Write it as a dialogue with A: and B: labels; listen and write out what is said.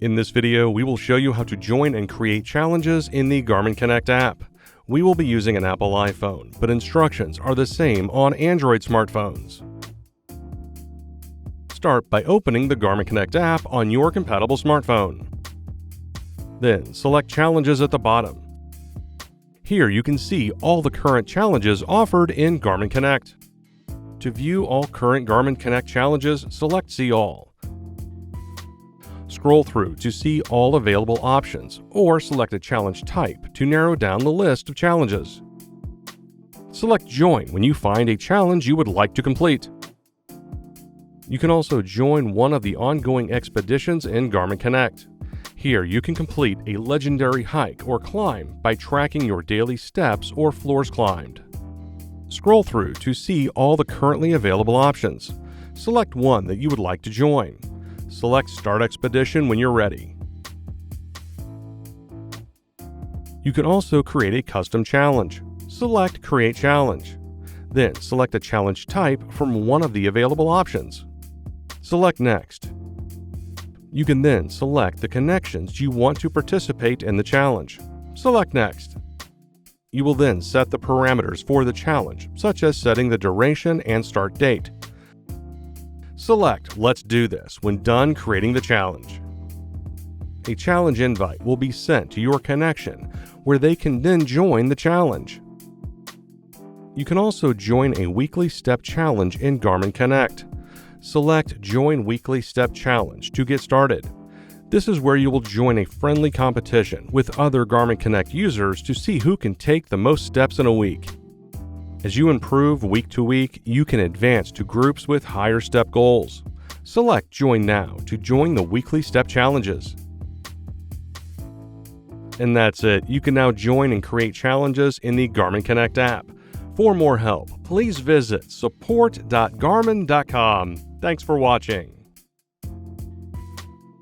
A: In this video, we will show you how to join and create challenges in the Garmin Connect app. We will be using an Apple iPhone, but instructions are the same on Android smartphones. Start by opening the Garmin Connect app on your compatible smartphone. Then select Challenges at the bottom. Here you can see all the current challenges offered in Garmin Connect. To view all current Garmin Connect challenges, select See All. Scroll through to see all available options, or select a challenge type to narrow down the list of challenges. Select Join when you find a challenge you would like to complete. You can also join one of the ongoing expeditions in Garmin Connect. Here you can complete a legendary hike or climb by tracking your daily steps or floors climbed. Scroll through to see all the currently available options. Select one that you would like to join. Select Start Expedition when you're ready. You can also create a custom challenge. Select Create Challenge. Then select a challenge type from one of the available options. Select Next. You can then select the connections you want to participate in the challenge. Select Next. You will then set the parameters for the challenge, such as setting the duration and start date. Select Let's Do This when done creating the challenge. A challenge invite will be sent to your connection, where they can then join the challenge. You can also join a weekly step challenge in Garmin Connect. Select Join Weekly Step Challenge to get started. This is where you will join a friendly competition with other Garmin Connect users to see who can take the most steps in a week. As you improve week to week, you can advance to groups with higher step goals. Select Join Now to join the weekly step challenges. And that's it. You can now join and create challenges in the Garmin Connect app. For more help, please visit support.garmin.com. Thanks for watching.